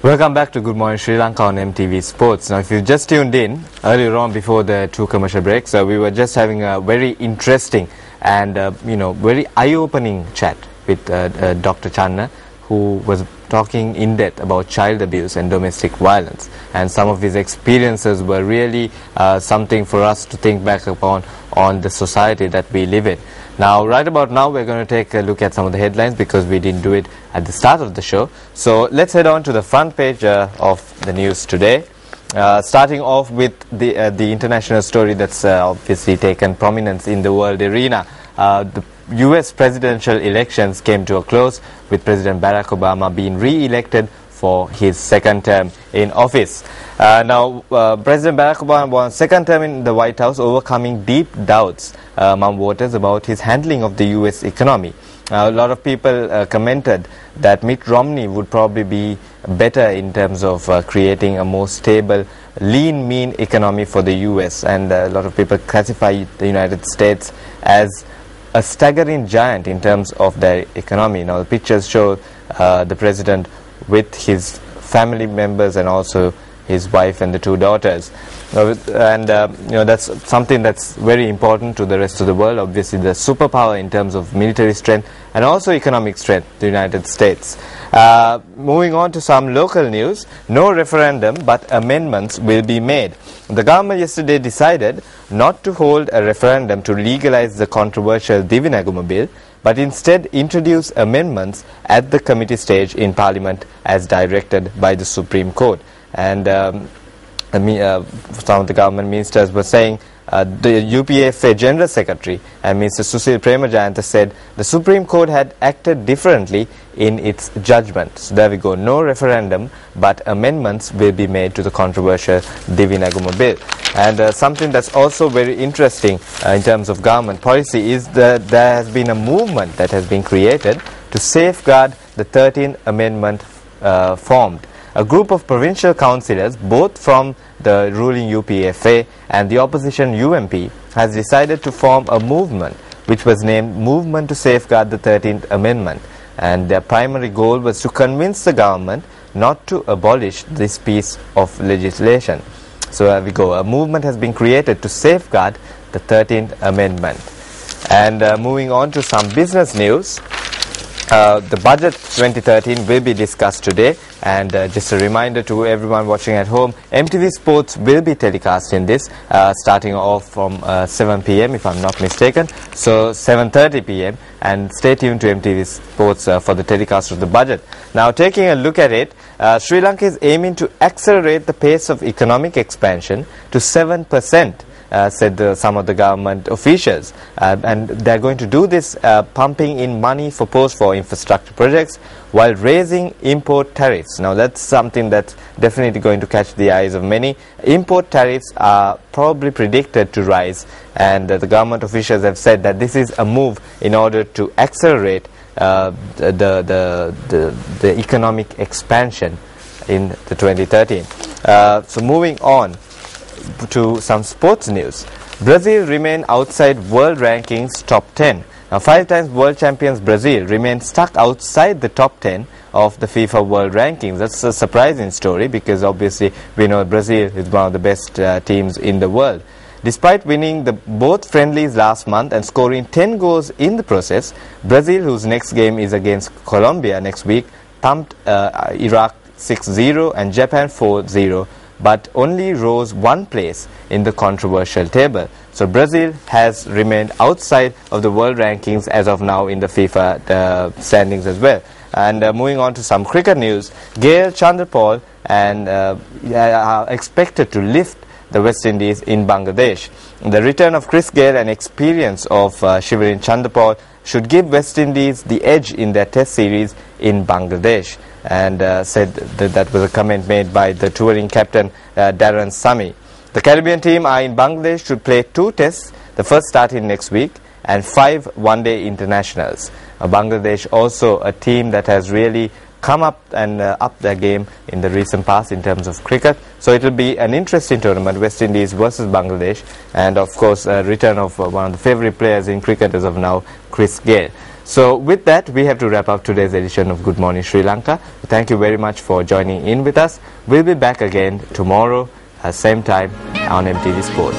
Welcome back to Good Morning Sri Lanka on MTV Sports. Now, if you just tuned in earlier on before the two commercial breaks, we were just having a very interesting and very eye-opening chat with Dr. Channa, who was talking in depth about child abuse and domestic violence, and some of his experiences were really something for us to think back upon on the society that we live in. Now, right about now, we're going to take a look at some of the headlines because we didn't do it at the start of the show. So let's head on to the front page of the news today. Starting off with the international story that's obviously taken prominence in the world arena. The US presidential elections came to a close with President Barack Obama being re-elected for his second term in office. Now, President Barack Obama won second term in the White House, overcoming deep doubts among voters about his handling of the US economy. A lot of people commented that Mitt Romney would probably be better in terms of creating a more stable, lean, mean economy for the US, and a lot of people classify the United States as a staggering giant in terms of their economy. Now, the pictures show the president with his family members and also his wife and the two daughters, and that's something that's very important to the rest of the world. Obviously, the superpower in terms of military strength and also economic strength, the United States. Moving on to some local news, no referendum but amendments will be made. The government yesterday decided not to hold a referendum to legalize the controversial Divinaguma bill, but instead introduce amendments at the committee stage in Parliament as directed by the Supreme Court. And some of the government ministers were saying, the UPFA General Secretary and Mr. Susil Premajayantha said the Supreme Court had acted differently in its judgment. So there we go, no referendum but amendments will be made to the controversial Divinaguma bill. And something that's also very interesting in terms of government policy is that there has been a movement that has been created to safeguard the 13th Amendment formed. A group of provincial councillors, both from the ruling UPFA and the opposition UMP, has decided to form a movement which was named Movement to Safeguard the 13th Amendment. And their primary goal was to convince the government not to abolish this piece of legislation. So there we go, a movement has been created to safeguard the 13th Amendment. And moving on to some business news. The budget 2013 will be discussed today, and just a reminder to everyone watching at home, MTV Sports will be telecasting this starting off from 7 p.m. if I'm not mistaken, so 7:30 p.m. and stay tuned to MTV Sports for the telecast of the budget. Now, taking a look at it, Sri Lanka is aiming to accelerate the pace of economic expansion to 7%. Said some of the government officials, and they're going to do this pumping in money for infrastructure projects while raising import tariffs. Now, that's something that's definitely going to catch the eyes of many. Import tariffs are probably predicted to rise, and the government officials have said that this is a move in order to accelerate the economic expansion in the 2013. So moving on to some sports news. Brazil remain outside world rankings top 10. Now, 5 times world champions Brazil remain stuck outside the top 10 of the FIFA world rankings. That's a surprising story because obviously we know Brazil is one of the best teams in the world. Despite winning both friendlies last month and scoring 10 goals in the process, Brazil, whose next game is against Colombia next week, thumped Iraq 6-0 and Japan 4-0. But only rose 1 place in the controversial table. So Brazil has remained outside of the world rankings as of now in the FIFA standings as well. And moving on to some cricket news, Gayle, Chanderpaul are expected to lift the West Indies in Bangladesh. The return of Chris Gayle and experience of Shivarin Chanderpaul should give West Indies the edge in their test series in Bangladesh. And said that was a comment made by the touring captain Darren Sammy. The Caribbean team are in Bangladesh to play 2 tests, the first starting next week, and 5 one-day internationals. Bangladesh also a team that has really come up and up their game in the recent past in terms of cricket. So it will be an interesting tournament, West Indies versus Bangladesh, and of course return of one of the favourite players in cricket as of now, Chris Gayle. So with that, we have to wrap up today's edition of Good Morning Sri Lanka. Thank you very much for joining in with us. We'll be back again tomorrow, same time on MTV Sports.